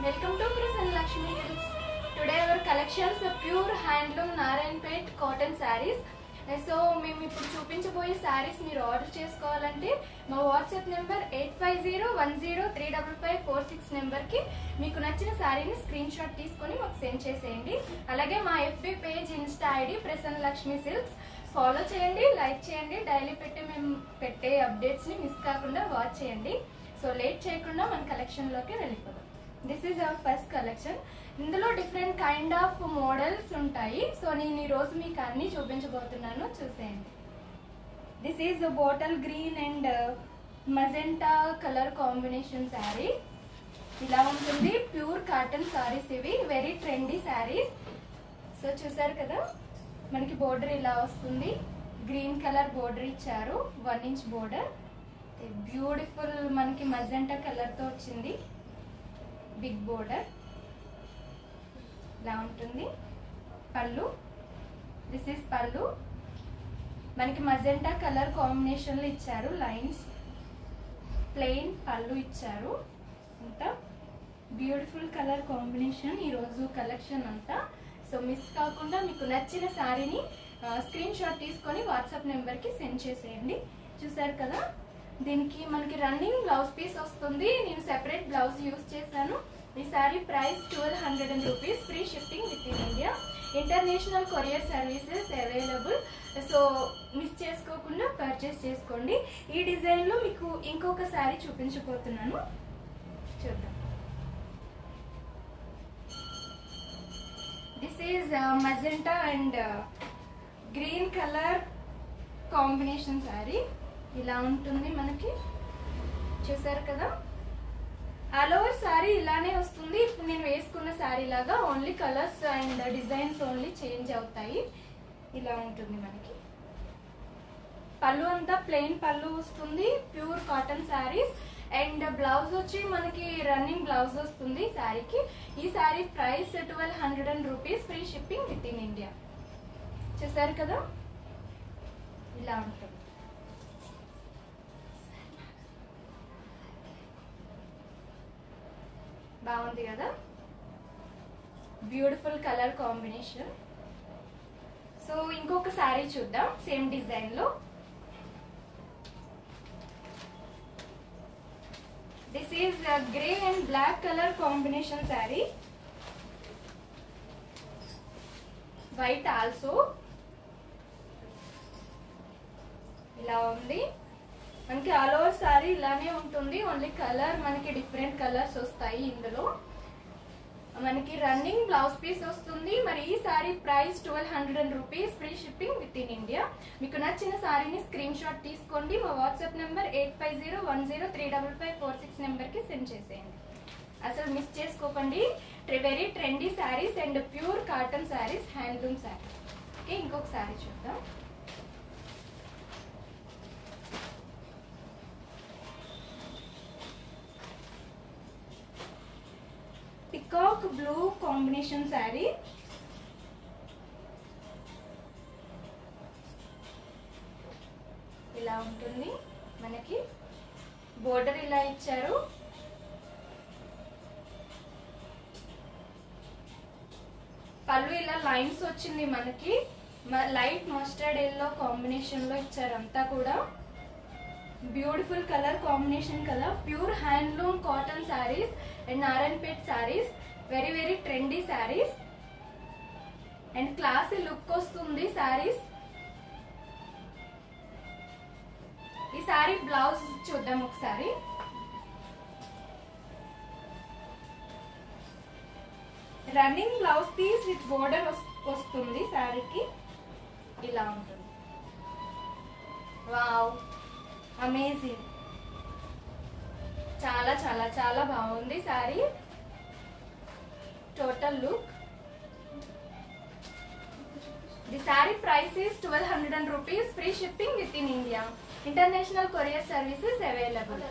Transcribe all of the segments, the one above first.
Welcome to Prasanna Lakshmi Silks. Today our collections are pure handloom Narayanpet cotton sarees. So మేము ఇప్పుడు చూపించబోయే సారీస్ మీరు order చేసుకోవాలంటే మా వాట్సాప్ నెంబర్ 8501035546 నెంబర్కి మీకు నచ్చిన సారీని స్క్రీన్ షాట్ తీసుకొని మాకు సెండ్ చేసేయండి. అలాగే మా FB page, insta ID Prasanna Lakshmi silks follow చేయండి, లైక్ చేయండి. డైలీ మేము పెట్టే అప్డేట్స్ని మిస్ కాకుండా వాచ్ చేయండి. సో లేట్ చేయకుండా మన కలెక్షన్లోకి వెళ్ళిపోదాం. This is our first collection. ఇందులో డిఫరెంట్ కైండ్ ఆఫ్ మోడల్స్ ఉంటాయి. సో నేను ఈరోజు మీకు అన్ని చూపించబోతున్నాను, చూసేయండి. This is bottle green and magenta colour combination sari. ఇలా ఉంటుంది. ప్యూర్ కాటన్ శారీస్ ఇవి, వెరీ ట్రెండీ శారీస్. సో చూసారు కదా, మనకి బోర్డర్ ఇలా వస్తుంది. గ్రీన్ కలర్ బోర్డర్ ఇచ్చారు, 1 ఇంచ్ బోర్డర్. బ్యూటిఫుల్ మనకి మజెంటా కలర్తో వచ్చింది. బిగ్ బోర్డర్ ఇలా ఉంటుంది. పళ్ళు, దిస్ ఈస్ పళ్ళు. మనకి మజెంటా కలర్ కాంబినేషన్లో ఇచ్చారు లైన్స్. ప్లెయిన్ పళ్ళు ఇచ్చారు. అంతా బ్యూటిఫుల్ కలర్ కాంబినేషన్ ఈరోజు కలెక్షన్ అంతా. సో మిస్ కాకుండా మీకు నచ్చిన శారీని స్క్రీన్ షాట్ తీసుకొని వాట్సాప్ నెంబర్కి సెండ్ చేసేయండి. చూసారు కదా, దీనికి మనకి రన్నింగ్ బ్లౌజ్ పీస్ వస్తుంది. నేను సెపరేట్ బ్లౌజ్ యూజ్ చేశాను. ఈ sari price 1200 rupees, free shipping with in India. International courier services available. So miss చేసుకోకుండా పర్చేస్ చేసుకోండి. ఈ డిజైన్లో మీకు ఇంకొక శారీ చూపించబోతున్నాను, చూద్దాం. This is magenta and green colour combination sari. ఇలా ఉంటుంది మనకి. చూసారు కదా, ఆల్ ఓవర్ శారీ ఇలానే వస్తుంది. ఇప్పుడు నేను వేసుకున్న శారీ లాగా only colours and designs only change అవుతాయి. ఇలా ఉంటుంది మనకి. పళ్ళు అంతా ప్లెయిన్ పళ్ళు వస్తుంది. Pure cotton saris. And blouse వచ్చి మనకి రన్నింగ్ బ్లౌజ్ వస్తుంది శారీకి. ఈ sari price 1200 rupees, free shipping with in India. చూసారు కదా, ఇలా ఉంటుంది. బాగుంది కదా, బ్యూటిఫుల్ కలర్ కాంబినేషన్. సో ఇంకొక శారీ చూద్దాం సేమ్ డిజైన్ లో. This is grey and black colour combination sari. White also. ఇలా ఉంది మనకి. ఆల్ ఓవర్ శారీ ఇలానే ఉంటుంది. ఓన్లీ కలర్ మనకి డిఫరెంట్ కలర్స్ వస్తాయి. ఇందులో మనకి రన్నింగ్ బ్లౌజ్ పీస్ వస్తుంది. మరి ఈ sari price 1200 rupees, free shipping with in India. మీకు నచ్చిన శారీని స్క్రీన్ షాట్ తీసుకోండి. మా వాట్సాప్ నెంబర్ 8501035546 నెంబర్కి సెండ్ చేసేయండి. అసలు మిస్ చేసుకోకండి. Very trendy saris and pure cotton saris, handloom saris. Okay, ఇంకొక శారీ చూద్దాం. Peacock blue combination sari. ఇలా ఉంటుంది మనకి. బోర్డర్ ఇలా ఇచ్చారు. పళ్ళు ఇలా లైన్స్ వచ్చింది మనకి. లైట్ మస్టర్డ్ ఎల్లో కాంబినేషన్ లో ఇచ్చారు. అంతా కూడా బ్యూటిఫుల్ కలర్ కాంబినేషన్ కదా. Pure handloom cotton saris and Narayanpet saris. Very very trendy saris and classy look వస్తుంది శారీస్. ఈ శారీ బ్లౌజ్ చూద్దాం ఒకసారి. Running blouse piece with border వస్తుంది శారీకి. ఇలా ఉంటుంది. Wow, amazing. చాలా చాలా చాలా బాగుంది sari. Total look. The sari price is 1200 rupees, free shipping with in India. International courier services available.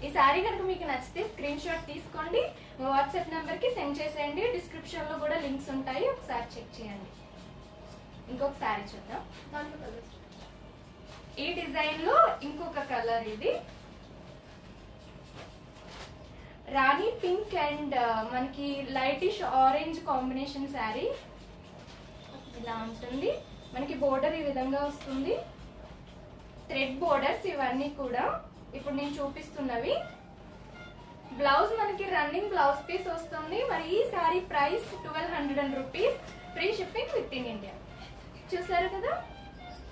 ఈ శారీ కనుక మీకు నచ్చితే స్క్రీన్ షాట్ తీసుకోండి, వాట్సాప్ నెంబర్కి సెండ్ చేసేయండి. డిస్క్రిప్షన్లో కూడా లింక్స్ ఉంటాయి, ఒకసారి చెక్ చేయండి. ఇంకొక శారీ చూద్దాం. ఈ డిజైన్ లో ఇంకొక కలర్. ఇది రాణి పింక్ అండ్ మనకి లైటిష్ ఆరెంజ్ కాంబినేషన్ శారీ. ఇలా ఉంటుంది మనకి. బోర్డర్ ఈ విధంగా వస్తుంది, థ్రెడ్ బోర్డర్స్ ఇవన్నీ కూడా ఇప్పుడు నేను చూపిస్తున్నవి. బ్లౌజ్ మనకి రన్నింగ్ బ్లౌజ్ పీస్ వస్తుంది. మరి ఈ sari price 1200 rupees, free shipping with in India. చూసారు కదా,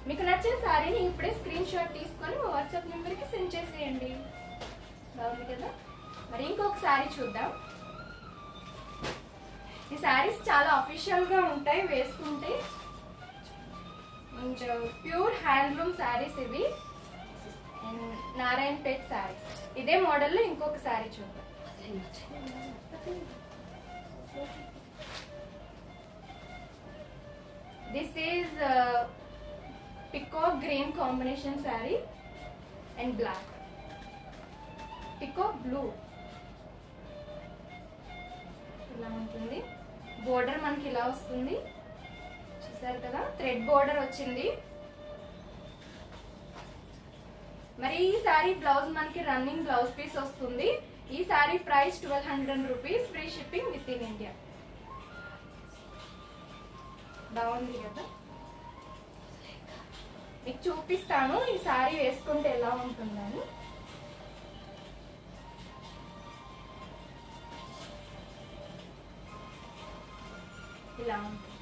మీకు నచ్చిన శారీని ఇప్పుడే స్క్రీన్ షాట్ తీసుకొని వాట్సాప్ నెంబర్కి సెండ్ చేసేయండి. బాగుంది కదా. మరి ఇంకొక శారీ చూద్దాం. ఈ శారీస్ చాలా అఫీషియల్ గా ఉంటాయి వేసుకుంటే. ప్యూర్ హ్యాండ్లూమ్ శారీస్ ఇవి, నారాయణపేట్ శారీస్. ఇదే మోడల్లో ఇంకొక శారీ చూద్దాం. This is peacock green combination sari and black, peacock blue. ఇలా ఉంటుంది. బోర్డర్ మనకి ఇలా వస్తుంది, చూసారు కదా, థ్రెడ్ బోర్డర్ వచ్చింది. మరి ఈ శారీ బ్లౌజ్ మనకి రన్నింగ్ బ్లౌజ్ పీస్ వస్తుంది. ఈ sari price 1200 rupees, free shipping with in India. బాగుంది కదా. మీకు చూపిస్తాను ఈ శారీ వేసుకుంటే ఎలా ఉంటుందని. ఇలా ఉంటుంది.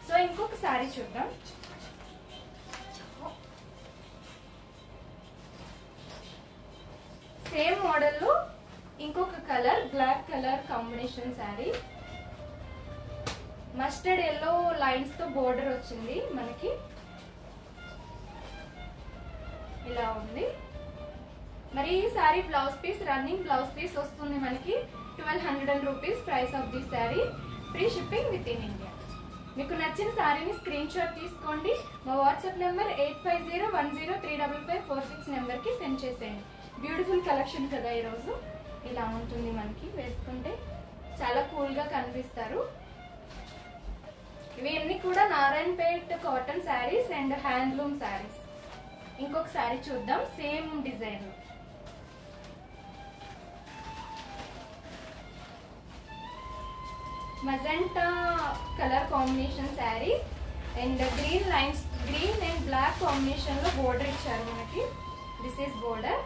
సో ఇంకొక శారీ చూద్దాం. సేమ్ మోడల్లో ఇంకొక colour, black colour combination sari. Mustard yellow lines తో బోర్డర్ వచ్చింది మనకి. ఇలా ఉంది. మరి ఈ sari blouse piece running blouse piece వస్తుంది మనకి. 1200 rupees price of the sari, free shipping with in India. మీకు నచ్చిన శారీని స్క్రీన్ షాట్ తీసుకోండి. మా వాట్సాప్ నెంబర్ 8501035546 నెంబర్కి సెండ్ చేసేయండి. బ్యూటిఫుల్ కలెక్షన్ కదా ఈరోజు. ఇలా ఉంటుంది మనకి వేసుకుంటే, చాలా కూల్గా కనిపిస్తారు. ఇవన్నీ కూడా Narayanpet cotton saris and handloom saris. ఇంకొక శారీ చూద్దాం same design. Magenta colour combination sari and green lines, green and black combination లో బోర్డర్ ఇచ్చారు మనకి. This is border.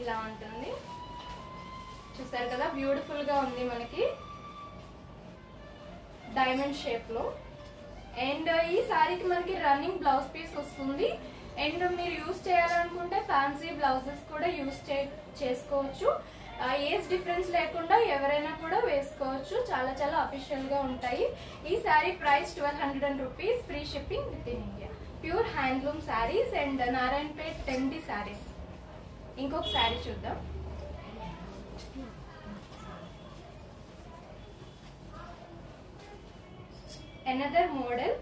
ఇలా ఉంటుంది, చూసారు కదా, బ్యూటిఫుల్ గా ఉంది మనకి, డైమండ్ షేప్ లో. అండ్ ఈ శారీకి మనకి రన్నింగ్ బ్లౌజ్ పీస్ వస్తుంది. అండ్ మీరు యూజ్ చేయాలనుకుంటే ఫ్యాన్సీ బ్లౌజెస్ కూడా యూజ్ చేసుకోవచ్చు. ఏజ్ డిఫరెన్స్ లేకుండా ఎవరైనా కూడా వేసుకోవచ్చు. చాలా చాలా అఫీషియల్ గా ఉంటాయి. ఈ sari price 1200 rupees, free shipping with in India. Pure handloom saris and Narayanpet 10D saris. ఇంకొక శారీ చూద్దాం. Another model,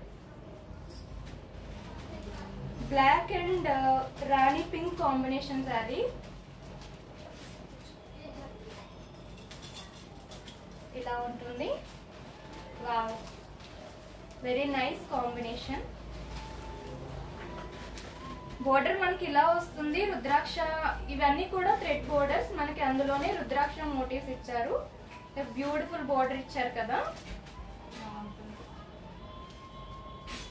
black and rani pink combination sari. ఇలా ఉంటుంది. Wow, very nice combination. Border మనకి ఇలా వస్తుంది, రుద్రాక్ష. ఇవన్నీ కూడా థ్రెడ్ బోర్డర్స్ మనకి. అందులోనే రుద్రాక్ష మోటివ్స్ ఇచ్చారు. బ్యూటిఫుల్ బోర్డర్ ఇచ్చారు కదా.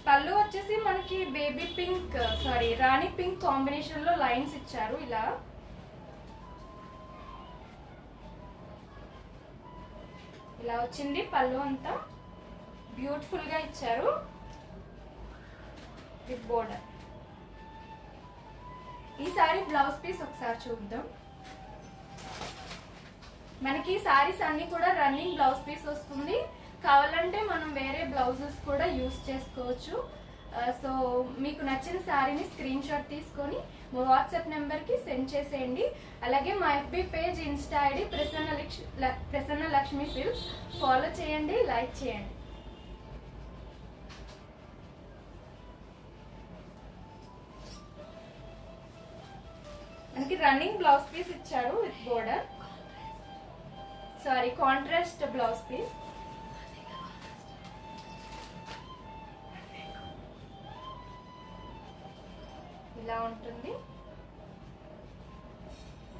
పళ్ళు వచ్చేసి మనకి బేబీ పింక్, సారీ రాణి పింక్ కాంబినేషన్ లో లైన్స్ ఇచ్చారు. ఇలా ఇలా వచ్చింది పళ్ళు అంతా. బ్యూటిఫుల్ గా ఇచ్చారు విత్ బోర్డర్. ఈ సారీ బ్లౌజ్ పీస్ ఒకసారి చూద్దాం. మనకి సారీస్ అన్ని కూడా రన్నింగ్ బ్లౌజ్ పీస్ వస్తుంది. కావాలంటే మనం వేరే బ్లౌజెస్ కూడా యూస్ చేసుకోవచ్చు. సో మీకు నచ్చిన శారీని స్క్రీన్ షాట్ తీసుకొని మా వాట్సాప్ నెంబర్కి సెండ్ చేసేయండి. అలాగే మా FB page, insta ID Prasanna Lakshmi silks follow చేయండి, లైక్ చేయండి. మనకి రన్నింగ్ బ్లౌజ్ పీస్ ఇచ్చారు with border, sari contrast blouse piece. ఇలా ఉంటుంది.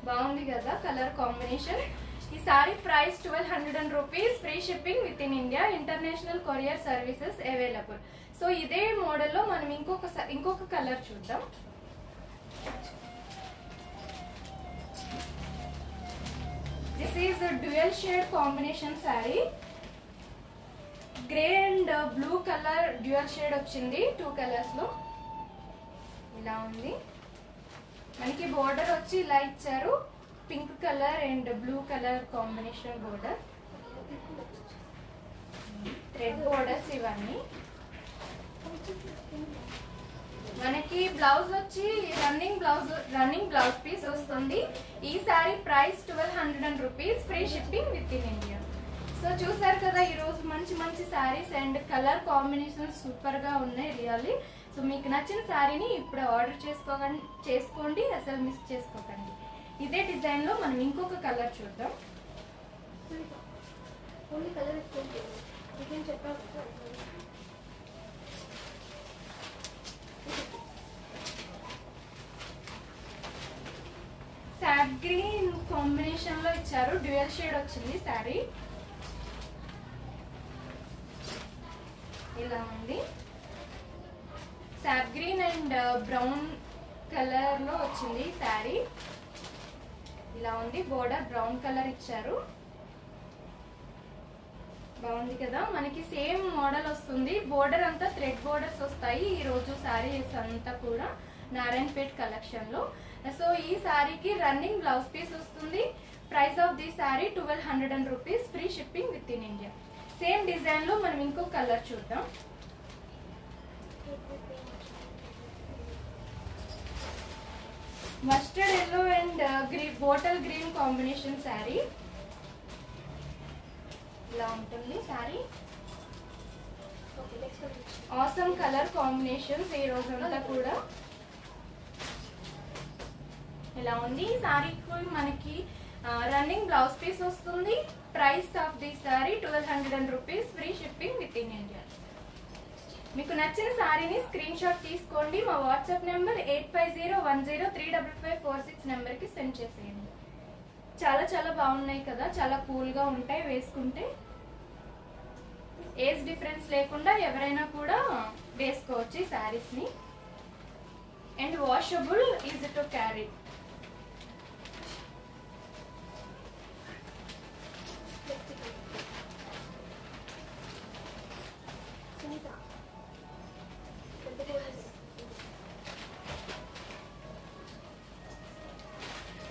బాగుంది కదా కలర్ కాంబినేషన్. ఈ sari price 1200 rupees, free shipping with in India, international courier services available. So ఇదే మోడల్లో మనం ఇంకొక కలర్ చూద్దాం. This is dual shade combination sari. Grey and blue colour dual shade వచ్చింది 2 కలర్స్ లో. ఇలా ఉంది. మనకి బోర్డర్ వచ్చి ఇలా ఇచ్చారు, pink colour and blue colour combination border, thread borders ఇవన్నీ. మనకి బ్లౌజ్ వచ్చి రన్నింగ్ బ్లౌజ్ పీస్ వస్తుంది. ఈ sari price 1200 rupees, free shipping with in India. So చూసారు కదా ఈరోజు మంచి మంచి saris and colour combination super గా ఉన్నాయి రియల్లీ. సో మీకు నచ్చిన శారీని ఇప్పుడు ఆర్డర్ చేసుకోండి, అసలు మిస్ చేసుకోకండి. ఇదే డిజైన్ లో మనం ఇంకొక కలర్ చూద్దాం. సాఫ్ గ్రీన్ కాంబినేషన్ లో ఇచ్చారు, డ్యూయల్ షేడ్ వచ్చింది శారీ. ఇలా ఉంది. సాఫ్ గ్రీన్ అండ్ బ్రౌన్ కలర్ లో వచ్చింది శారీ. ఇలా ఉంది. బోర్డర్ బ్రౌన్ కలర్ ఇచ్చారు, బాగుంది కదా. మనకి సేమ్ మోడల్ వస్తుంది. బోర్డర్ అంతా థ్రెడ్ బోర్డర్స్ వస్తాయి ఈ రోజు శారీస్ అంతా కూడా నారాయణపేట్ కలెక్షన్ లో. సో ఈ శారీకి రన్నింగ్ బ్లౌజ్ పీస్ వస్తుంది. Price of the sari 1200 rupees, free shipping with in India. Same design లో మనం ఇంకో కలర్ చూద్దాం. Mustard yellow and bottle green combination sari. ఇలా ఉంటుంది శారీ. ఆసమ్ కలర్ కాంబినేషన్స్ ఈ రోజు అంతా కూడా. ఇలా ఉంది. శారీకి మనకి రన్నింగ్ బ్లౌజ్ పీస్ వస్తుంది. Price of the sari 1200 rupees, free shipping with in India. మీకు నచ్చిన శారీని స్క్రీన్ షాట్ తీసుకోండి. మా వాట్సాప్ నెంబర్ 8501035546 నెంబర్కి సెండ్ చేసేయండి. చాలా చాలా బాగున్నాయి కదా, చాలా కూల్గా ఉంటాయి వేసుకుంటే. ఏజ్ డిఫరెన్స్ లేకుండా ఎవరైనా కూడా వేసుకోవచ్చు ఈ శారీస్ని. And washable, easy to carry.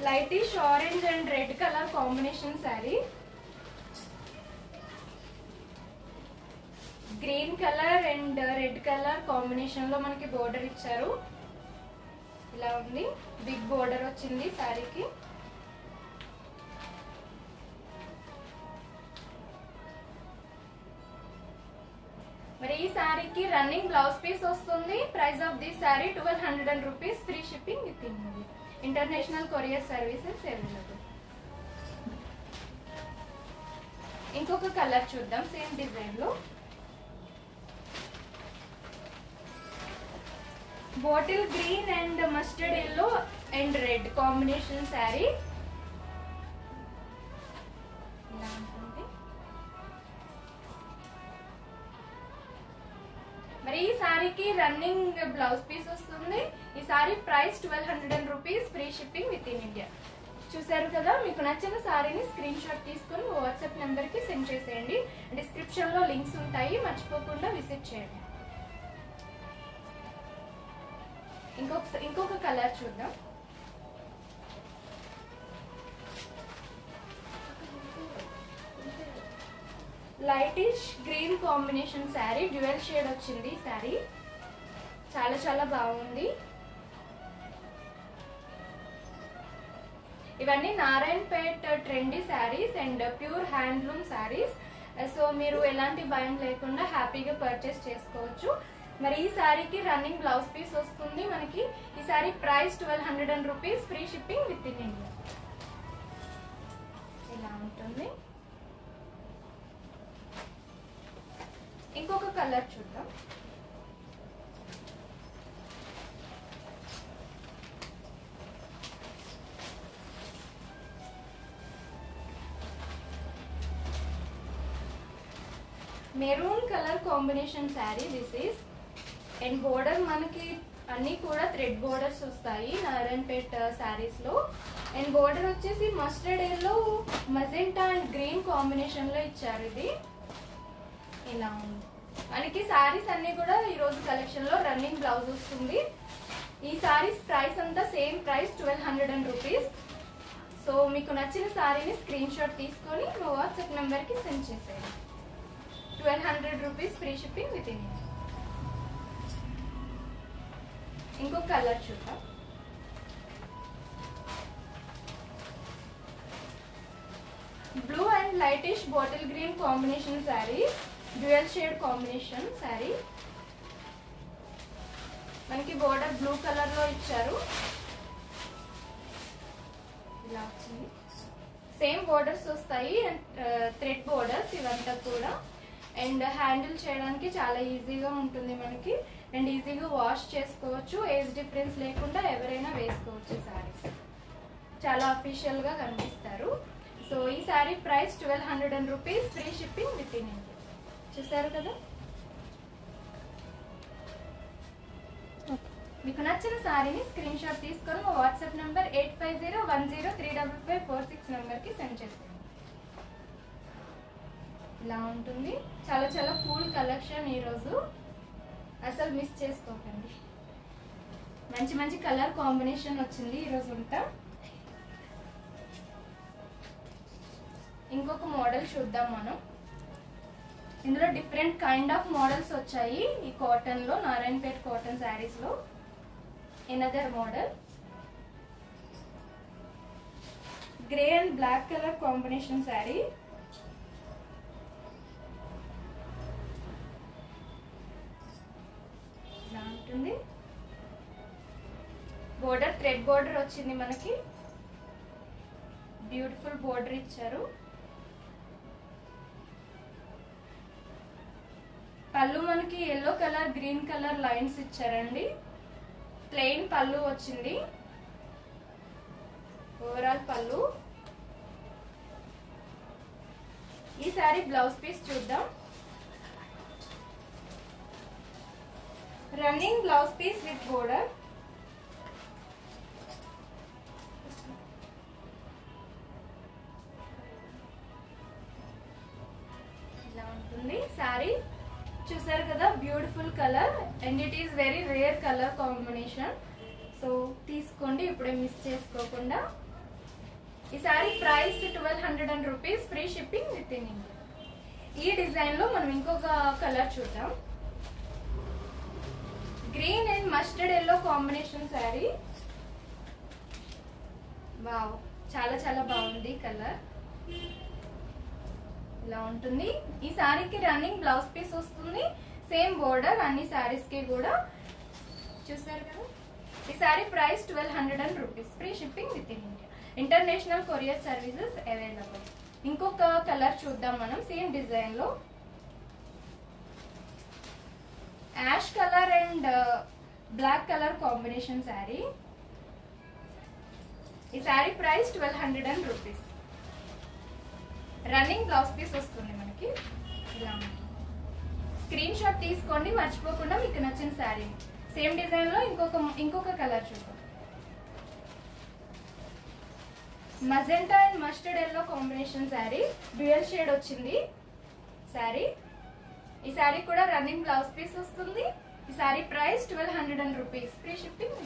Lightish orange and red colour combination sari. Green colour and red colour combination లో మనకి బోర్డర్ ఇచ్చారు. ఇలా ఉంది. బిగ్ బోర్డర్ వచ్చింది శారీకి. మరి ఈ శారీకి రన్నింగ్ బ్లౌజ్ పీస్ వస్తుంది. Price of the sari 1200 rupees, free shipping with in India, international courier services available. ఇంకొక కలర్ చూద్దాం సేమ్ డిజైన్ లో. Bottle green and mustard yellow and red combination sari. ఇలా ఉంటుంది. మరి ఈ శారీకి రన్నింగ్ బ్లౌజ్ పీస్ వస్తుంది. ఈ sari price 1200 rupees, free shipping with in India. చూసారు కదా, మీకు నచ్చిన శారీని స్క్రీన్ షాట్ తీసుకొని వాట్సాప్ నెంబర్కి సెండ్ చేసేయండి. డిస్క్రిప్షన్ లో లింక్స్ ఉంటాయి, మర్చిపోకుండా విజిట్ చేయండి. ఇంకొక కలర్ చూద్దాం. Lightish green combination sari, dual shade వచ్చింది శారీ. చాలా చాలా బాగుంది. ఇవన్నీ Narayanpet trendy saris and pure handloom saris. So మీరు ఎలాంటి భయం లేకుండా హ్యాపీగా పర్చేస్ చేసుకోవచ్చు. మరి ఈ శారీకి రన్నింగ్ బ్లౌజ్ పీస్ వస్తుంది మనకి. ఈ sari price 1200 rupees, free shipping with in India. ఇలా ఉంటుంది. ఇంకొక కలర్ చూద్దాం. Maroon colour combination sari this is. And border మనకి అన్ని కూడా థ్రెడ్ బోర్డర్స్ వస్తాయి నారాయణపేట్ శారీస్ లో. అండ్ బోర్డర్ వచ్చేసి mustard yellow, magenta and green combination లో ఇచ్చారు. ఇది ఇలా ఉంది మనకి. శారీస్ అన్ని కూడా ఈ రోజు కలెక్షన్ లో రన్నింగ్ బ్లౌజ్ వస్తుంది. ఈ శారీస్ ప్రైస్ అంతా సేమ్ ప్రైస్ 1200 రూపీస్. సో మీకు నచ్చిన శారీని స్క్రీన్ షాట్ తీసుకొని మా వాట్సాప్ నెంబర్ కి సెండ్ చేసేయండి. 1200 rupees free shipping with in. ఇంకో కలర్ చూద్దాం. Blue and lightish bottle green combination sari, dual shade combination sari. మనకి బోర్డర్ బ్లూ కలర్ లో ఇచ్చారు. ఇలా వచ్చింది. సేమ్ బోర్డర్స్ వస్తాయి, థ్రెడ్ బోర్డర్స్ ఇవంతా కూడా. అండ్ హ్యాండిల్ చేయడానికి చాలా ఈజీగా ఉంటుంది మనకి. అండ్ ఈజీగా వాష్ చేసుకోవచ్చు. ఏజ్ డిఫరెన్స్ లేకుండా ఎవరైనా వేసుకోవచ్చు. శారీస్ చాలా అఫీషియల్ గా కనిపిస్తారు. సో ఈ sari price 1200 rupees free shipping with in India. చూసారు కదా. మీకు నచ్చిన శారీని స్క్రీన్ షాట్ తీసుకొని మా వాట్సాప్ నెంబర్ 8501035546 నెంబర్కి సెండ్ చేసేయండి. ఇలా ఉంటుంది. చాలా చాలా కూల్ కలెక్షన్ ఈరోజు, అసలు మిస్ చేసుకోకండి. మంచి మంచి కలర్ కాంబినేషన్ వచ్చింది ఈరోజు ఉంటా. ఇంకొక మోడల్ చూద్దాం మనం. ఇందులో డిఫరెంట్ కైండ్ ఆఫ్ మోడల్స్ వచ్చాయి ఈ కాటన్ లో, నారాయణపేట్ కాటన్ శారీస్ లో. Another model grey and black colour combination sari. ఇలా ఉంటుంది. బోర్డర్ థ్రెడ్ బోర్డర్ వచ్చింది మనకి. బ్యూటిఫుల్ బోర్డర్ ఇచ్చారు. పళ్ళు మనకి yellow colour green colour lines ఇచ్చారండి. ప్లెయిన్ పళ్ళు వచ్చింది. ఓవరాల్ పళ్ళు. ఈ సారీ బ్లౌజ్ పీస్ చూద్దాం. Running blouse piece with border. ఇలా ఉంటుంది సారీ. చూసారు కదా, beautiful colour and it is very rare colour combination. So తీసుకోండి ఇప్పుడే మిస్ చేసుకోకుండా. ఈ sari price 1200 rupees free shipping with in India. ఈ డిజైన్ లో మనం ఇంకొక కలర్ చూద్దాం. Green and mustard yellow combination sari. Wow, చాలా చాలా బాగుంది కలర్. ఇలా ఉంటుంది. ఈ సారీకి రన్నింగ్ బ్లౌజ్ పీస్ వస్తుంది. సేమ్ బోర్డర్ అన్ని సారీస్ కి కూడా. చూసారు కదా. ఈ sari price 1200 rupees free shipping with in India. International courier services available. ఇంకొక కలర్ చూద్దాం మనం సేమ్ డిజైన్ లో. Ash colour and black colour combination sari. ఈ sari price 1200 rupees. Running blouse piece వస్తుంది మనకి. ఇలా స్క్రీన్ షాట్ తీసుకోండి మర్చిపోకుండా మీకు నచ్చిన శారీ. సేమ్ డిజైన్ లో ఇంకొక కలర్ చూద్దాం. Magenta and mustard yellow combination sari. Dual shade వచ్చింది శారీ. ఈ శారీ కూడా రన్నింగ్ బ్లౌజ్ పీస్ వస్తుంది. ఈ sari price 1200 rupees free shipping.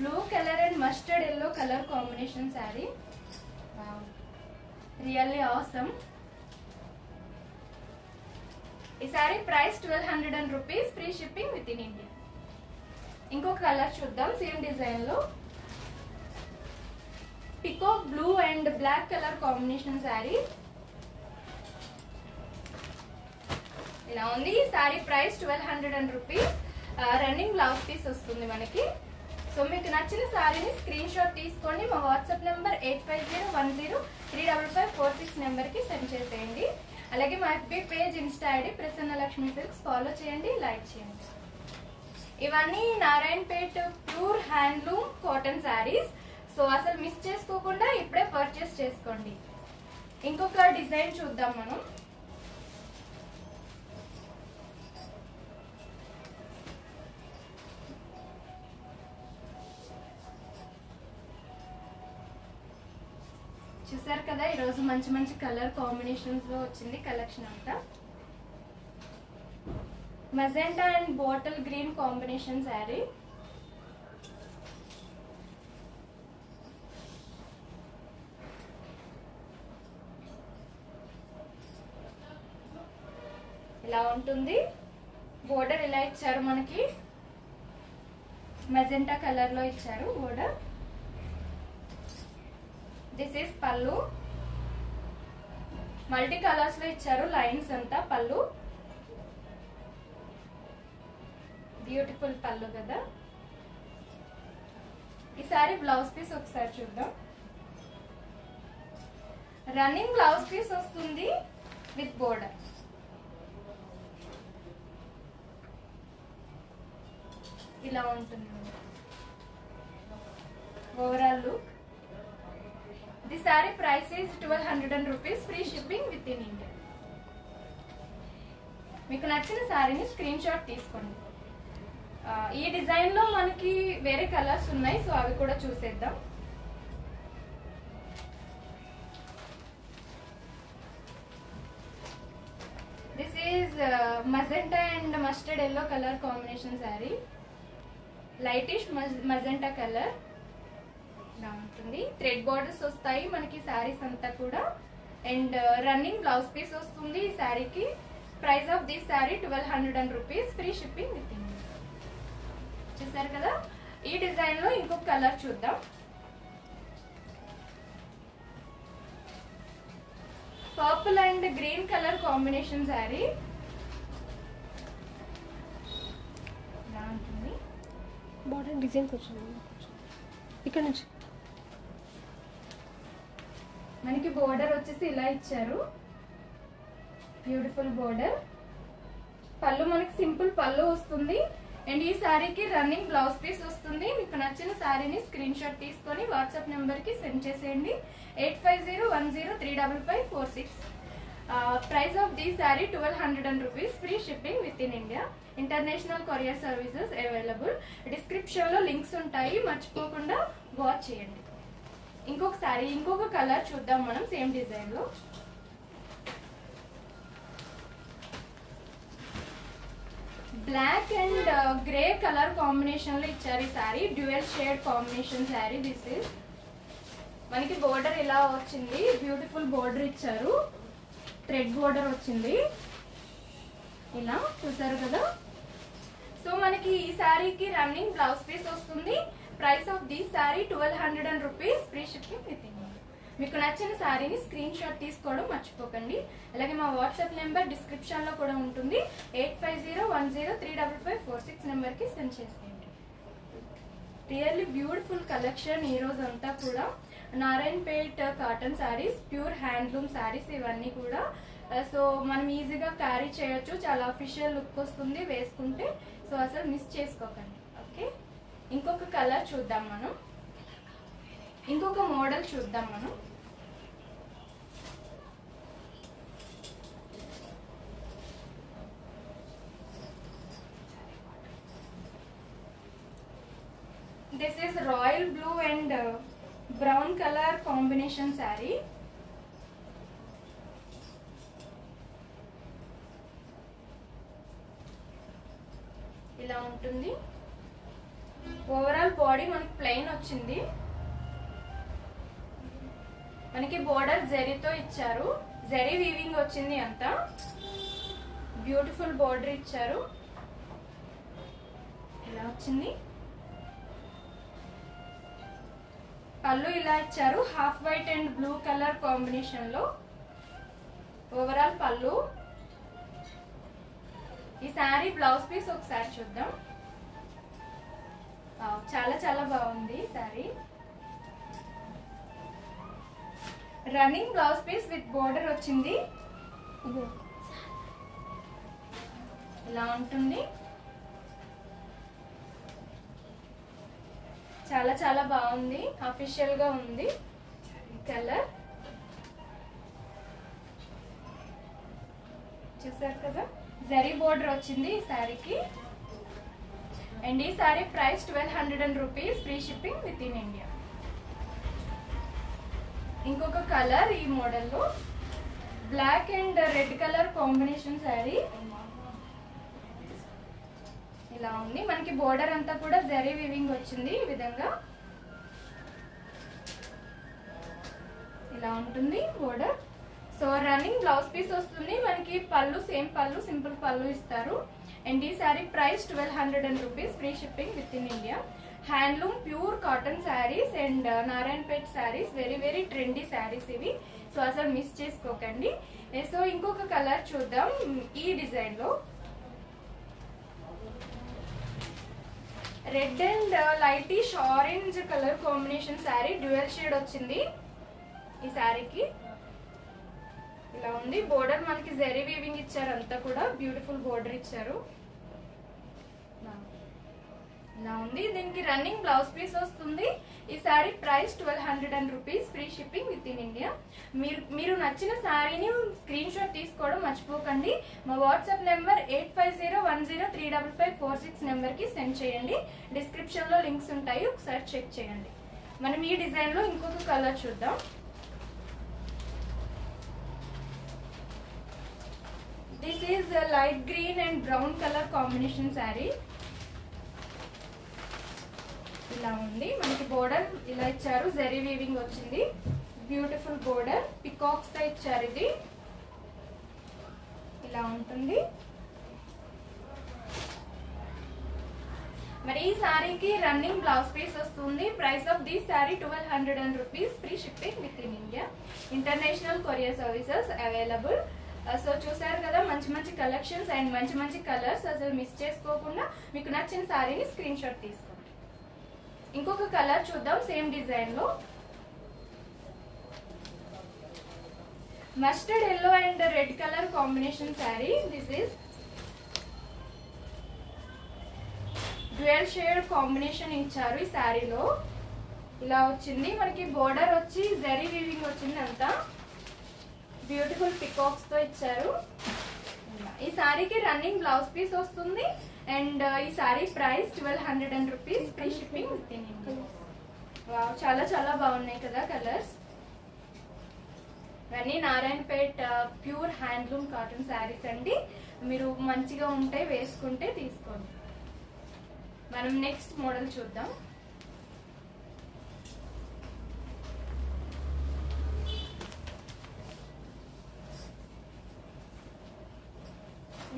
Blue colour and mustard yellow colour combination sari. Really awesome. ఈ sari price 1200 rupees free shipping with in India. ఇంకొక colour చూద్దాం same design లో. Peacock blue and black colour combination sari. ఇలా ఉంది. ఈ sari price 1200 rupees. Running blouse piece వస్తుంది మనకి. So మీకు నచ్చిన శారీని స్క్రీన్ షాట్ తీసుకోండి. మా వాట్సాప్ నెంబర్ 8501035546 నెంబర్కి సెండ్ చేసేయండి. అలాగే మా FB page, insta ID Prasanna Lakshmi silks follow చేయండి, లైక్ చేయండి. ఇవన్నీ Narayanpet pure handloom cotton saris. So అసలు మిస్ చేసుకోకుండా ఇప్పుడే పర్చేస్ చేసుకోండి. ఇంకొక డిజైన్ చూద్దాం మనం. చూసారు కదా, ఈరోజు మంచి మంచి కలర్ కాంబినేషన్స్ లో వచ్చింది కలెక్షన్ అంతా. Magenta and bottle green combination sari. ఇలా ఉంటుంది. బోర్డర్ ఇలా ఇచ్చారు, మనకి మెజెంటా కలర్ లో ఇచ్చారు బోర్డర్. దిస్ ఈస్ పళ్ళు. మల్టీ కలర్స్ లో ఇచ్చారు లైన్స్ అంతా పళ్ళు. బ్యూటిఫుల్ పళ్ళు కదా. ఈసారి బ్లౌజ్ పీస్ ఒకసారి చూద్దాం. రన్నింగ్ బ్లౌజ్ పీస్ వస్తుంది విత్ బోర్డర్. ఇలా ఉంటుంది overall look. The sorry price is 1200 rupees, free shipping with in India. మీకు నచ్చిన సారీని స్క్రీన్ షాట్ తీసుకోండి. ఈ డిజైన్ లో మనకి వేరే కలర్స్ ఉన్నాయి, సో అవి కూడా చూసేద్దాం. This is magenta and mustard yellow colour combination sari. Lightish magenta colour ఇలా ఉంటుంది. థ్రెడ్ బార్డర్స్ వస్తాయి మనకి శారీస్ అంతా కూడా. అండ్ రన్నింగ్ బ్లౌజ్ పీస్ వస్తుంది ఈ శారీకి. Price of this sari 1200 rupees, free shipping with India. చూసారు కదా. ఈ డిజైన్ లో ఇంకొక కలర్ చూద్దాం. Purple and green colour combination sari. ఇలా ఉంటుంది. బార్డర్ డిజైన్ కొంచెం ఇక్కడ నుంచి మనకి బోర్డర్ వచ్చేసి ఇలా ఇచ్చారు, బ్యూటిఫుల్ బోర్డర్. పళ్ళు మనకి సింపుల్ పళ్ళు వస్తుంది. అండ్ ఈ శారీకి రన్నింగ్ బ్లౌజ్ పీస్ వస్తుంది. మీకు నచ్చిన శారీని స్క్రీన్ షాట్ తీసుకొని వాట్సాప్ నెంబర్ కి సెండ్ చేసేయండి. 8501035546. Price of the sari 1200 rupees, free shipping with in India. International courier services available. Description లో లింక్స్ ఉంటాయి, మర్చిపోకుండా వాచ్ చేయండి. ఇంకొక శారీ, ఇంకొక కలర్ చూద్దాం మనం సేమ్ డిజైన్ లో. Black and grey colour combination లో ఇచ్చారు ఈ sari. Dual shade combination sari. This is మనకి బోర్డర్ ఇలా వచ్చింది, బ్యూటిఫుల్ బోర్డర్ ఇచ్చారు. థ్రెడ్ బోర్డర్ వచ్చింది ఇలా, చూసారు కదా. సో మనకి ఈ శారీకి రన్నింగ్ బ్లౌజ్ పీస్ వస్తుంది. Price of this sari 1200 rupees, free shipping with India. మీకు నచ్చిన శారీని స్క్రీన్ షాట్ తీసుకోవడం మర్చిపోకండి. అలాగే మా వాట్సాప్ నెంబర్ డిస్క్రిప్షన్ లో కూడా ఉంటుంది. 8501035546 నెంబర్ కి సెండ్ చేసేయండి. రియల్లీ బ్యూటిఫుల్ కలెక్షన్ ఈ రోజు అంతా కూడా. Narayanpet cotton saris, pure handloom saris ఇవన్నీ కూడా. సో మనం ఈజీగా క్యారీ చేయొచ్చు, చాలా అఫీషియల్ లుక్ వస్తుంది వేసుకుంటే. సో అసలు మిస్ చేసుకోకండి. ఓకే, ఇంకొక కలర్ చూద్దాం మనం. ఇంకొక మోడల్ చూద్దాం మనం. This is royal blue and brown color combination saree. ఇలా ఉంటుంది. ఓవరాల్ బాడీ మనకి ప్లెయిన్ వచ్చింది. మనకి బోర్డర్ జరీతో ఇచ్చారు, జరీ వీవింగ్ వచ్చింది అంతా. బ్యూటిఫుల్ బోర్డర్ ఇచ్చారు. ఇలా వచ్చింది. పళ్ళు ఇలా ఇచ్చారు, half white and blue colour combination లో ఓవరాల్ పళ్ళు. ఈ శారీ బ్లౌజ్ పీస్ ఒకసారి చూద్దాం. చాలా చాలా బాగుంది sari. Running blouse piece with border వచ్చింది. ఇలా ఉంటుంది. చాలా చాలా బాగుంది, అఫీషియల్ గా ఉంది కలర్. చూసారు కదా, జరీ బోర్డర్ వచ్చింది ఈ శారీకి. అండ్ ఈ sari price 1200 rupees, free shipping with in India. ఇంకొక కలర్ ఈ మోడల్లో black and red colour combination sari. ఇలా ఉంది, మనకి బోర్డర్ అంతా కూడా జరీ వీవింగ్ వచ్చింది ఈ విధంగా. ఇలా ఉంటుంది border. So running blouse piece వస్తుంది మనకి. పళ్ళు సేమ్ పళ్ళు, సింపుల్ పళ్ళు ఇస్తారు. అండ్ ఈ sari price 1200 rupees, free shipping with in India. Handloom pure cotton saris and Narayanpet saris, very very trendy saris ఇవి. సో అసలు మిస్ చేసుకోకండి. సో ఇంకొక కలర్ చూద్దాం ఈ డిజైన్ లో. Red and lightish orange colour combination sari, dual shade వచ్చింది ఈ శారీకి. ఇలా ఉంది బోర్డర్, మనకి జరీ వీవింగ్ ఇచ్చారు, అంతా కూడా బ్యూటిఫుల్ బోర్డర్ ఇచ్చారు. ఇలా ఉంది, దీనికి రన్నింగ్ బ్లౌజ్ పీస్ వస్తుంది. ఈ sari price 1200 rupees, free shipping with in India. మీరు నచ్చిన శారీని స్క్రీన్ షాట్ తీసుకోవడం మర్చిపోకండి. మా వాట్సాప్ నెంబర్ 8501035546 నెంబర్కి సెండ్ చేయండి. డిస్క్రిప్షన్లో లింక్స్ ఉంటాయి, ఒకసారి చెక్ చేయండి. మనం ఈ డిజైన్లో ఇంకొక కలర్ చూద్దాం. This is light green and brown colour combination sari. ఇలా ఉంది, మనకి బోర్డర్ ఇలా ఇచ్చారు, జరీ వీవింగ్ వచ్చింది, బ్యూటిఫుల్ బోర్డర్, పికాక్స్ తో ఇచ్చారు. ఇది ఇలా ఉంటుంది. మరి ఈ శారీకి రన్నింగ్ బ్లౌజ్ పీస్ వస్తుంది. Price of this sari 1200 rupees, free shipping with in India. International courier services available. So చూసారు కదా, మంచి మంచి కలెక్షన్స్ అండ్ మంచి మంచి కలర్స్. అసలు మిస్ చేసుకోకుండా మీకు నచ్చిన శారీని స్క్రీన్ షాట్ తీసుకోండి. ఇంకొక కలర్ చూద్దాం సేమ్ డిజైన్ లో. Mustard yellow and red colour combination sari. This is dual shade combination ఇచ్చారు ఈ శారీలో. ఇలా వచ్చింది, మనకి బోర్డర్ వచ్చి జరీ వీవింగ్ వచ్చింది, అంతా బ్యూటిఫుల్ పికాక్స్ తో ఇచ్చారు. ఈ శారీకి రన్నింగ్ బ్లౌజ్ పీస్ వస్తుంది. అండ్ ఈ sari price 1200 rupees, free shipping with in India. Wow, చాలా చాలా బాగున్నాయి కదా కలర్స్. ఇవన్నీ Narayanpet pure handloom cotton saris అండి. మీరు మంచిగా ఉంటే వేసుకుంటే తీసుకోండి. మనం నెక్స్ట్ మోడల్ చూద్దాం.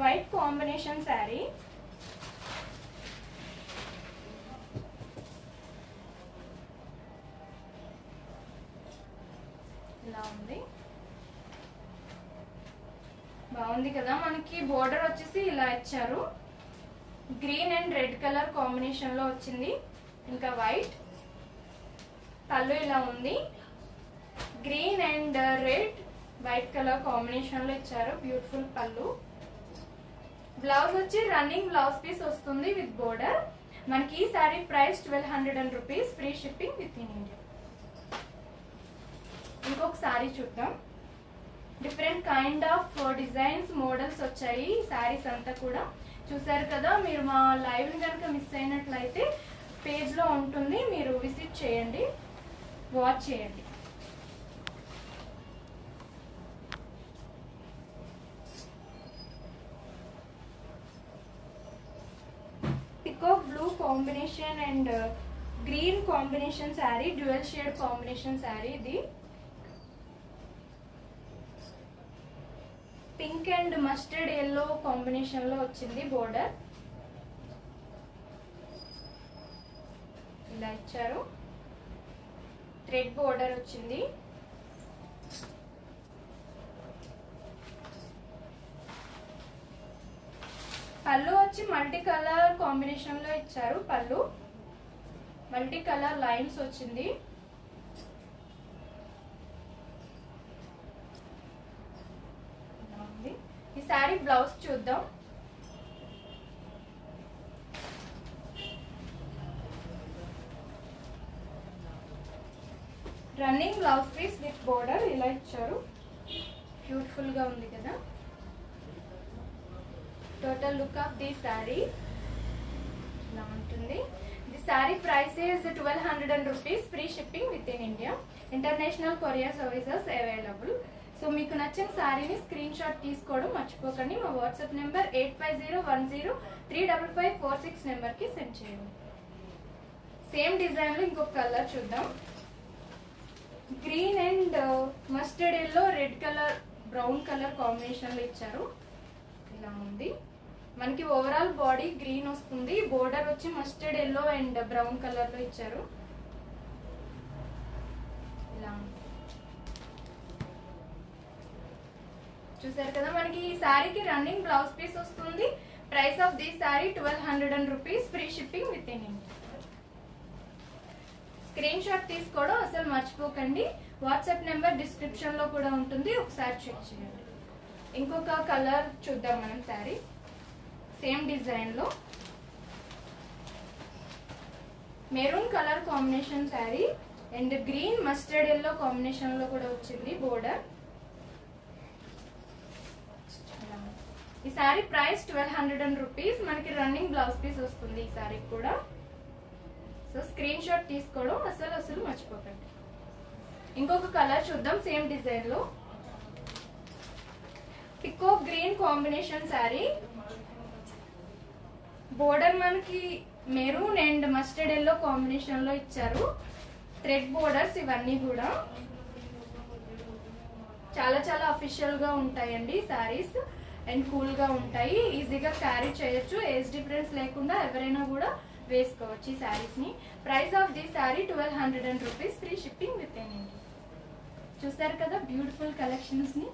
White combination sari. ఇలా ఉంది, బాగుంది కదా. మనకి బోర్డర్ వచ్చేసి ఇలా ఇచ్చారు, green and red colour combination లో వచ్చింది, ఇంకా వైట్. పళ్ళు ఇలా ఉంది, green and red white colour combination లో ఇచ్చారు, బ్యూటిఫుల్ పళ్ళు. బ్లౌజ్ వచ్చి రన్నింగ్ బ్లౌజ్ పీస్ వస్తుంది విత్ బోర్డర్. మనకి ఈ sari price 1200 rupees, free shipping with in India. ఇంకొక శారీ చూద్దాం. Different kind of designs, models వచ్చాయి ఈ శారీస్ అంతా కూడా. చూసారు కదా, మీరు మా లైవ్ కనుక మిస్ అయినట్లయితే పేజ్ లో ఉంటుంది, మీరు విజిట్ చేయండి, వాచ్ చేయండి. Peacock blue combination and green combination sari, dual shade combination sari. ఇది pink and mustard yellow combination లో వచ్చింది బోర్డర్. ఇలా ఇచ్చారు, థ్రెడ్ బోర్డర్ వచ్చింది. పళ్ళు వచ్చి మల్టీ కలర్ కాంబినేషన్ లో ఇచ్చారు. పళ్ళు మల్టీ కలర్ లైన్స్ వచ్చింది. ఈ శారీ బ్లౌజ్ చూద్దాం. Running blouse piece with border ఇలా ఇచ్చారు. బ్యూటిఫుల్ గా ఉంది కదా. Total look of the sari ఇలా ఉంటుంది. The sari price is 1200 rupees. Free shipping with in India. International courier services available. So మీకు నచ్చిన శారీని స్క్రీన్ షాట్ తీసుకోవడం మర్చిపోకండి. మా వాట్సాప్ నెంబర్ 8501035546 నెంబర్కి సెండ్ చేయండి. సేమ్ డిజైన్ లో ఇంకొక కలర్ చూద్దాం. Green and mustard yellow, red colour, brown colour combination లో ఇచ్చారు. ఇలా ఉంది. మనకి ఓవరాల్ బాడీ గ్రీన్ వస్తుంది. బోర్డర్ వచ్చి mustard yellow and brown colour లో ఇచ్చారు. ఇలా చూసారు కదా. మనకి ఈ శారీకి రన్నింగ్ బ్లౌజ్ పీస్ వస్తుంది. Price of the sari 1200 rupees. Free shipping with in India. Screen shot తీసుకోవడం అసలు మర్చిపోకండి. వాట్సాప్ నెంబర్ డిస్క్రిప్షన్ లో కూడా ఉంటుంది, ఒకసారి చెక్ చేయండి. ఇంకొక కలర్ చూద్దాం మనం. శారీ సేమ్ డిజైన్ లో maroon colour combination sari and green mustard yellow combination లో కూడా వచ్చింది బోర్డర్. ఈ శారీ ప్రైస్ 1200 రూపీస్. మనకి రన్నింగ్ బ్లౌజ్ పీస్ వస్తుంది ఈ శారీ కూడా. సో స్క్రీన్ షాట్ తీసుకోవడం అసలు మర్చిపోకండి. ఇంకొక కలర్ చూద్దాం సేమ్ డిజైన్ లో. Peacock green combination sari. Border మనకి maroon and mustard yellow combination లో ఇచ్చారు. థ్రెడ్ బోర్డర్స్ ఇవన్నీ కూడా చాలా చాలా అఫీషియల్ గా ఉంటాయండి శారీస్. అండ్ కూల్ గా ఉంటాయి. ఈజీగా క్యారీ చేయొచ్చు. ఏజ్ డిఫరెన్స్ లేకుండా ఎవరైనా కూడా వేసుకోవచ్చు ఈ శారీస్ ని. Price of the sari 1200 rupees. Free shipping with in India. చూసారు కదా బ్యూటిఫుల్ కలెక్షన్స్ ని.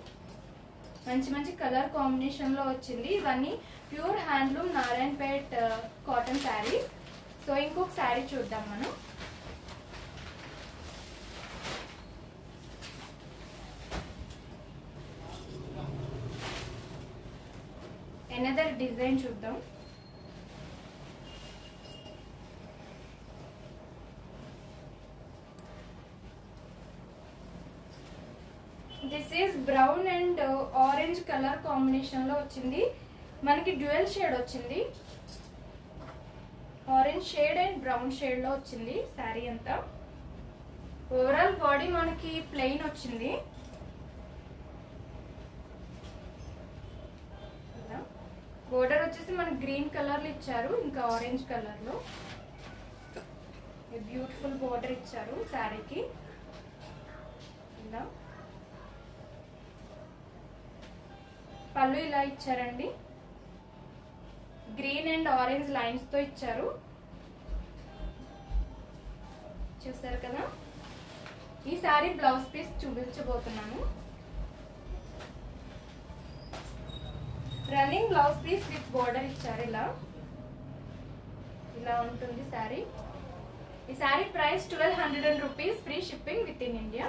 మంచి మంచి కలర్ కాంబినేషన్ లో వచ్చింది. ఇవన్నీ pure handloom Narayanpet cotton saris. So ఇంకొక శారీ చూద్దాం మనం. ఎనదర్ డిజైన్ చూద్దాం. This is brown and orange colour combination లో వచ్చింది. మనకి డ్యూయల్ షేడ్ వచ్చింది. Orange shade and brown shade లో వచ్చింది శారీ అంతా. ఓవరాల్ బాడీ మనకి ప్లెయిన్ వచ్చింది. బోర్డర్ వచ్చేసి మనకి గ్రీన్ కలర్ లో ఇచ్చారు, ఇంకా ఆరెంజ్ కలర్ లో బ్యూటిఫుల్ బోర్డర్ ఇచ్చారు శారీకి. ఇలా పళ్ళు ఇలా ఇచ్చారండి. గ్రీన్ అండ్ ఆరెంజ్ లైన్స్ తో ఇచ్చారు. చూసారు కదా. ఈ శారీ బ్లౌజ్ పీస్ చూపించబోతున్నాను. Running blouse piece with border ఇచ్చారు. ఇలా ఉంటుంది శారీ. ఈ sari price 1200 rupees. Free shipping with in India.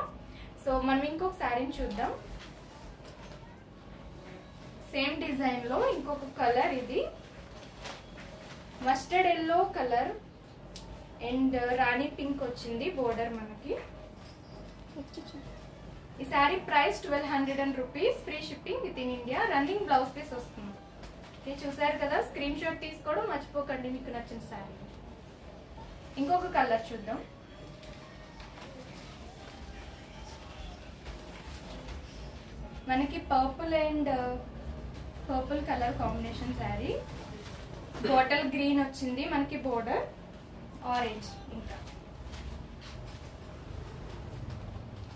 So మనం ఇంకొక శారీని చూద్దాం. సేమ్ డిజైన్ లో ఇంకొక కలర్. ఇది mustard yellow colour and rani pink వచ్చింది బోర్డర్ మనకి. ఈ sari price 1200 rupees. Free shipping with in India. Running blouse piece వస్తుంది. ఇది చూసారు కదా. స్క్రీన్ షాట్ తీసుకోవడం మర్చిపోకండి మీకు నచ్చిన శారీ. ఇంకొక కలర్ చూద్దాం. మనకి purple and purple colour combination sari. Bottle green వచ్చింది మనకి బోర్డర్. ఆరెంజ్ ఇంకా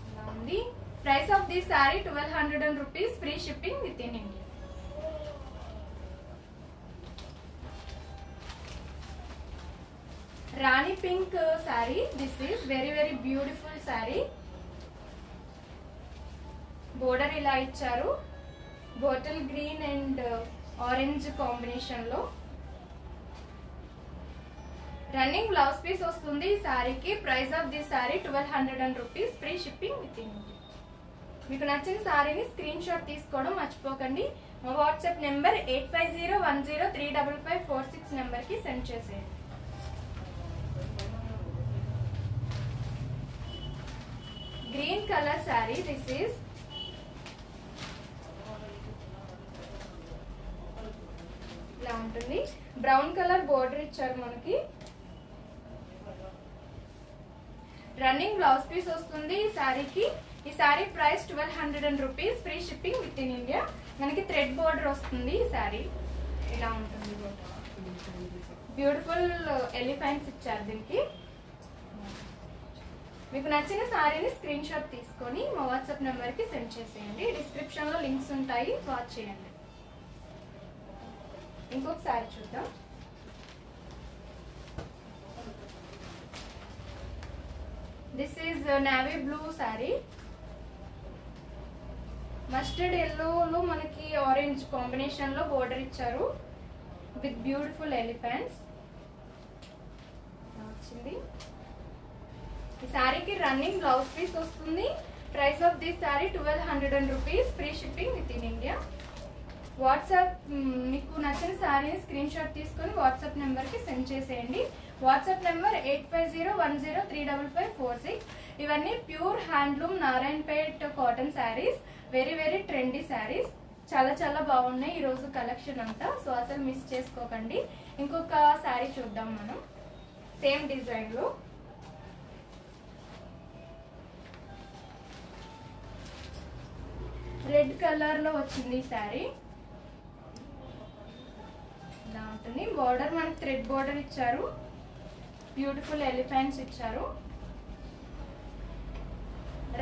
ఇలా ఉంది. Price of this sari 1200 rupees. Free shipping with in India. Rani pink sari. This is very very beautiful sari. Border ఇలా ఇచ్చారు. Bottle green and orange combination లో. Running blouse piece వస్తుంది ఈ శారీకి. Price of this sari 1200 rupees. Free shipping with in India. మీకు నచ్చిన శారీని screen shot తీసుకోవడం మర్చిపోకండి. మా వాట్సాప్ నెంబర్ 8501035546 నెంబర్కి సెండ్ చేసేయండి. Green colour sari. This is ఇలా ఉంటుంది. బ్రౌన్ కలర్ బోర్డర్ ఇచ్చారు మనకి. రన్నింగ్ బ్లౌజ్ పీస్ వస్తుంది ఈ శారీకి. ఈ sari price 1200 rupees, free shipping with in India. మనకి థ్రెడ్ బోర్డర్ వస్తుంది ఈ శారీ. ఇలా ఉంటుంది. బ్యూటిఫుల్ ఎలిఫెంట్స్ ఇచ్చారు దీనికి. మీకు నచ్చిన శారీని స్క్రీన్ షాట్ తీసుకొని మా వాట్సాప్ నెంబర్కి సెండ్ చేసేయండి. డిస్క్రిప్షన్లో లింక్స్ ఉంటాయి, వాచ్ చేయండి. ఇంకొక శారీ చూద్దాం. This is navy blue sari. Mustard ఎల్లోలో మనకి ఆరెంజ్ కాంబినేషన్ లో బోర్డర్ ఇచ్చారు విత్ బ్యూటిఫుల్ ఎలిఫెంట్స్ వచ్చింది. ఈ శారీకి రన్నింగ్ బ్లౌజ్ పీస్ వస్తుంది. Price of this sari 1200 rupees, free shipping with in India. WhatsApp మీకు నచ్చిన శారీని స్క్రీన్ షాట్ తీసుకొని వాట్సాప్ నెంబర్కి సెండ్ చేసేయండి. WhatsApp number 8501035546. ఇవన్నీ pure handloom Narayanpet cotton saris. Very very trendy saris. చాలా చాలా బాగున్నాయి ఈరోజు కలెక్షన్ అంతా. సో అసలు మిస్ చేసుకోకండి. ఇంకొక శారీ చూద్దాం మనం. సేమ్ డిజైన్లో రెడ్ కలర్లో వచ్చింది ఈ శారీ. ఇలా ఉంటుంది. బోర్డర్ మనకి థ్రెడ్ బోర్డర్ ఇచ్చారు. బ్యూటిఫుల్ ఎలిఫెంట్స్ ఇచ్చారు.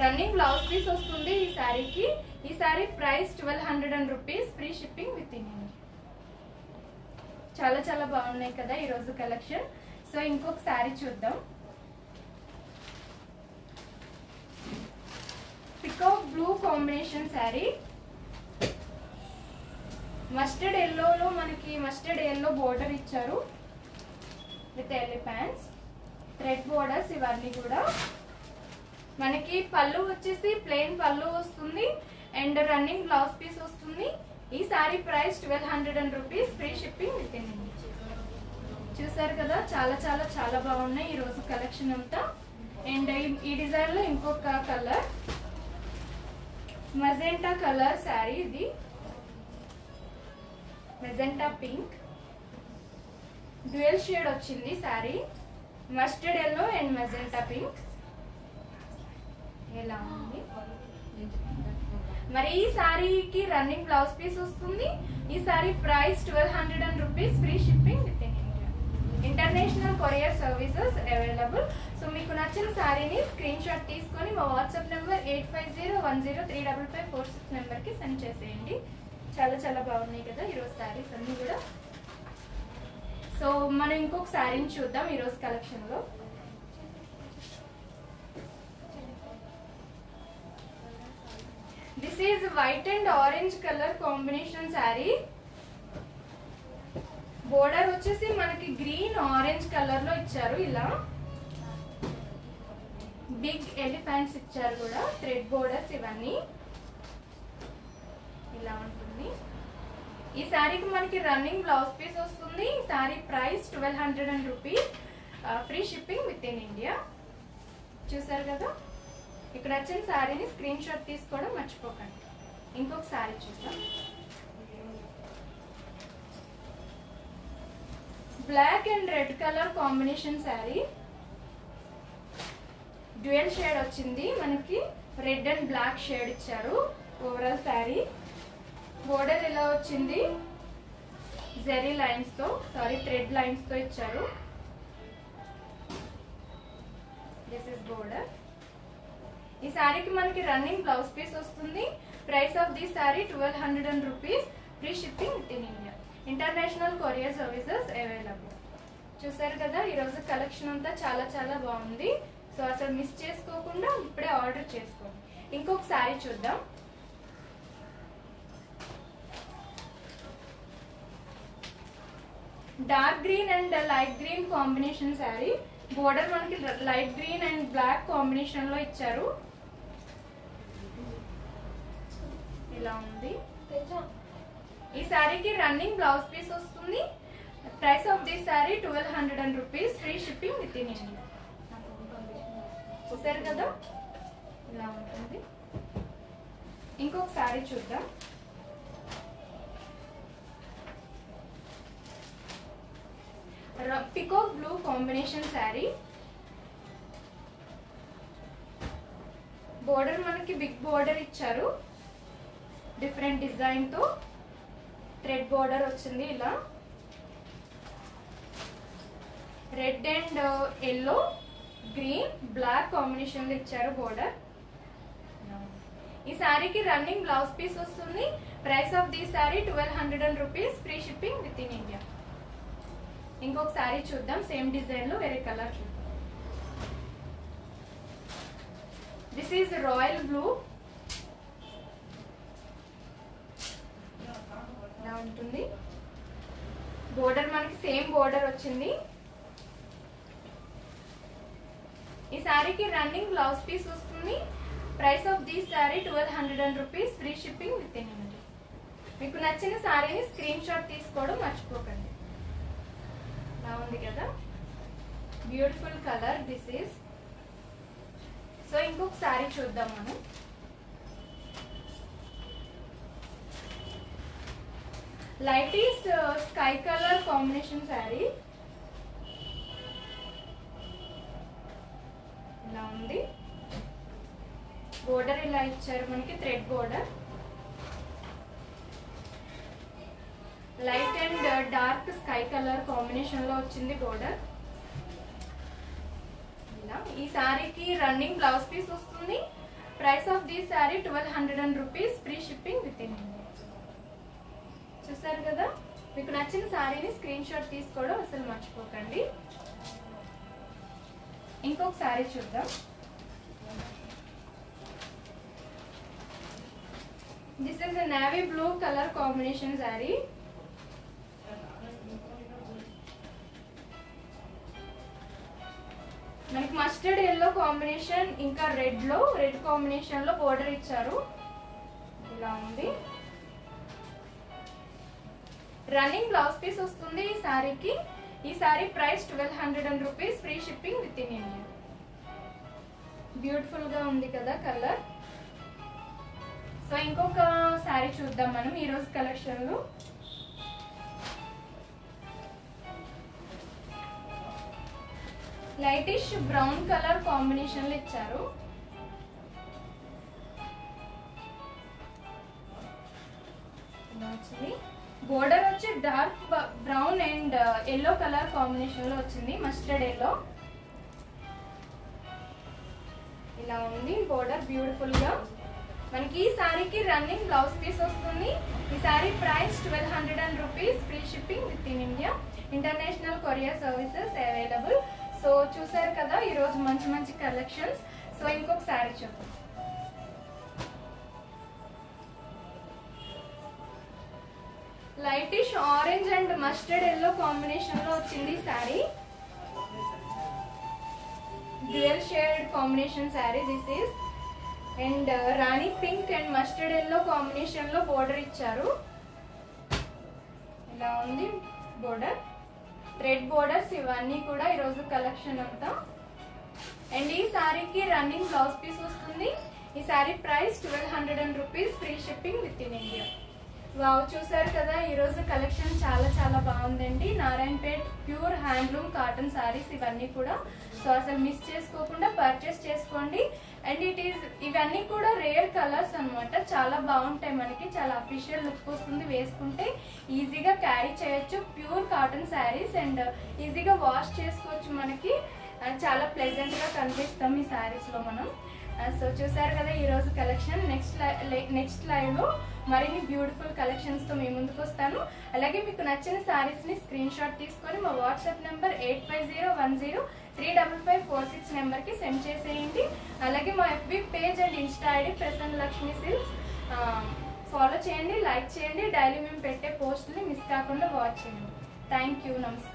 రన్నింగ్ బ్లౌజ్ పీస్ వస్తుంది ఈ శారీకి. ఈ sari price 1200 rupees, free shipping with in India. చాలా చాలా బాగున్నాయి కదా ఈరోజు కలెక్షన్. సో ఇంకొక శారీ చూద్దాం. Peacock blue combination sari. Mustard ఎల్లోలో మనకి మస్టర్డ్ ఎల్లో బోర్డర్ ఇచ్చారు విత్ ఎలిఫెంట్స్, థ్రెడ్ బోర్డర్స్. ఇవన్నీ కూడా మనకి పళ్ళు వచ్చేసి ప్లెయిన్ పళ్ళు వస్తుంది అండ్ రన్నింగ్ బ్లౌజ్ పీస్ వస్తుంది. ఈ sari price 1200 rupees, free shipping with in India. చూసారు కదా చాలా చాలా చాలా బాగున్నాయి ఈరోజు కలెక్షన్ అంతా. అండ్ ఈ డిజైన్ లో ఇంకొక కలర్ మెజెంటా కలర్ శారీ. ఇది మెజెంటా పింక్ డ్యూయల్ షేడ్ వచ్చింది sari. Mustard yellow and magenta pink. ఎలా ఉంది మరి. ఈ శారీకి రన్నింగ్ బ్లౌజ్ పీస్ వస్తుంది. ఈ sari price 1200 rupees, free shipping with in India. International courier services available. So మీకు నచ్చిన శారీని స్క్రీన్ షాట్ తీసుకొని మా వాట్సాప్ నెంబర్ 8501035546 నెంబర్కి సెండ్ చేసేయండి. చాలా చాలా బాగున్నాయి కదా ఈరోజు శారీస్ అన్నీ కూడా. సో మనం ఇంకొక శారీని చూద్దాం ఈరోజు కలెక్షన్లో. This is white and orange colour combination sari. Border వచ్చేసి మనకి గ్రీన్ ఆరెంజ్ కలర్ లో ఇచ్చారు. ఇలా బిగ్ ఎలిఫెంట్స్ ఇచ్చారు కూడా, థ్రెడ్ బోర్డర్స్ ఇవన్నీ. ఇలా ఉంటుంది. ఈ శారీకి మనకి రన్నింగ్ బ్లౌజ్ పీస్ వస్తుంది. ఈ sari price 1200 rupees, free shipping with in India. చూసారు కదా. ఇక్కడ వచ్చిన శారీని స్క్రీన్ షాట్ తీసుకోవడం మర్చిపోకండి. ఇంకొక శారీ చూద్దాం. Black and red colour combination sari. Dual shade వచ్చింది మనకి. రెడ్ అండ్ బ్లాక్ షేడ్ ఇచ్చారు ఓవరాల్ శారీ. బోర్డర్ ఇలా వచ్చింది జెరీ లైన్స్ తో, సారీ థ్రెడ్ లైన్స్ తో ఇచ్చారు. This is border. ఈ శారీకి మనకి రన్నింగ్ బ్లౌజ్ పీస్ వస్తుంది. Price of this sari 1200 rupees, free shipping with in India. International courier services available. చూసారు కదా ఈరోజు కలెక్షన్ అంతా చాలా చాలా బాగుంది. సో అసలు మిస్ చేసుకోకుండా ఇప్పుడే ఆర్డర్ చేసుకోండి. ఇంకొక శారీ చూద్దాం. Dark green and light green combination sari. Border మనకి light green and black combination లో ఇచ్చారు. ఇలా ఉంది. ఈ శారీకి రన్నింగ్ బ్లౌజ్ పీస్ వస్తుంది. Price of this sari 1200 rupees, free shipping with in India. చూసారు కదా ఇలా ఉంటుంది. ఇంకొక శారీ చూద్దాం. Peacock blue combination sari. Border మనకి బిగ్ బోర్డర్ ఇచ్చారు, డిఫరెంట్ డిజైన్ తో థ్రెడ్ బోర్డర్ వచ్చింది. ఇలా red and yellow, green, black combination లో ఇచ్చారు బోర్డర్. ఈ శారీకి రన్నింగ్ బ్లౌజ్ పీస్ వస్తుంది. Price of the sari 1200 rupees, free shipping with in India. ఇంకొక శారీ చూద్దాం, సేమ్ డిజైన్ లో వేరే కలర్ చూద్దాం. This is royal blue. ఇలా ఉంటుంది. బోర్డర్ మనకి సేమ్ బోర్డర్ వచ్చింది. ఈ శారీకి రన్నింగ్ బ్లౌజ్ పీస్ వస్తుంది. Price of the sari 1200 rupees, free shipping with in India. మీకు నచ్చిన శారీని స్క్రీన్ షాట్ తీసుకోవడం మర్చిపోకండి. ఇలా ఉంది కదా, beautiful colour this is. So ఇంకొక శారీ చూద్దాం మనం. Light is sky colour combination sari. ఇలా ఉంది. బోర్డర్ ఇలా ఇచ్చారు మనకి, thread border. Light and dark sky colour combination లో వచ్చింది బోర్డర్. ఇలా ఈ శారీకి రన్నింగ్ బ్లౌజ్ పీస్ వస్తుంది. Price of the sari 1200 rupees, free shipping with in India. చూసారు కదా, మీకు నచ్చిన శారీని స్క్రీన్ షాట్ తీసుకోవడం అసలు మర్చిపోకండి. ఇంకొక శారీ చూద్దాం. This is navy blue colour combination sari. మనకి మస్టర్డ్ ఎల్లో కాంబినేషన్, ఇంకా రెడ్ కాంబినేషన్ లో బోర్డర్ ఇచ్చారు. ఇలా ఉంది. రన్నింగ్ బ్లౌజ్ పీస్ వస్తుంది ఈ శారీకి. ఈ sari price 1200 rupees, free shipping with in India. Beautiful గా ఉంది కదా కలర్. సో ఇంకొక శారీ చూద్దాం మనం ఈ రోజు కలెక్షన్ లో. లైటిష్ బ్రౌన్ కలర్ కాంబినేషన్ లో ఇచ్చారు. బోర్డర్ వచ్చి dark brown and yellow colour combination లో వచ్చింది, మస్టర్డ్ ఎల్లో. ఇలా ఉంది బోర్డర్ బ్యూటిఫుల్ గా. మనకి ఈ శారీకి రన్నింగ్ బ్లౌజ్ పీస్ వస్తుంది. ఈ sari price 1200 rupees, free shipping with in India. International courier services available. So చూసారు కదా ఈ రోజు మంచి మంచి కలెక్షన్స్. సో ఇంకొక శారీ చూద్దాం. Lightish orange and mustard yellow combination లో వచ్చింది sari. Dual shade combination sari this is. And rani pink and mustard yellow combination లో బోర్డర్ ఇచ్చారు. ఇలా ఉంది బోర్డర్. థ్రెడ్ బోర్డర్స్ ఇవన్నీ కూడా ఈరోజు కలెక్షన్ అంతా. అండ్ ఈ శారీకి రన్నింగ్ బ్లౌజ్ పీస్ వస్తుంది. ఈ sari price 1200 rupees, free shipping with in India. Wow, చూసారు కదా ఈరోజు కలెక్షన్ చాలా చాలా బాగుందండి. Narayanpet pure handloom cotton saris ఇవన్నీ కూడా. సో అసలు మిస్ చేసుకోకుండా పర్చేస్ చేసుకోండి. అండ్ ఇవన్నీ కూడా రేర్ కలర్స్ అన్నమాట. చాలా బాగుంటాయి, మనకి చాలా అఫీషియల్ లుక్ వస్తుంది వేసుకుంటే. ఈజీగా క్యారీ చేయొచ్చు. ప్యూర్ కాటన్ శారీస్ అండ్ ఈజీగా వాష్ చేసుకోవచ్చు. మనకి చాలా ప్లెజెంట్ గా కనిపిస్తాం ఈ శారీస్ లో మనం. సో చూసారు కదా ఈరోజు కలెక్షన్. నెక్స్ట్ లైవ్ లో మరిన్ని బ్యూటిఫుల్ కలెక్షన్స్ తో మీ ముందుకు వస్తాను. అలాగే మీకు నచ్చిన శారీస్ ని స్క్రీన్ షాట్ తీసుకొని మా వాట్సాప్ నెంబర్ 8501035546 నెంబర్ కి సెండ్ చేసేయండి. అలాగే మా FB page and Insta ID Prasanna Lakshmi silks follow చేయండి, లైక్ చేయండి. డైలీ మేము పెట్టే పోస్టుల్ని మిస్ కాకుండా వాచ్ చేయండి. Thank you. నమస్తే.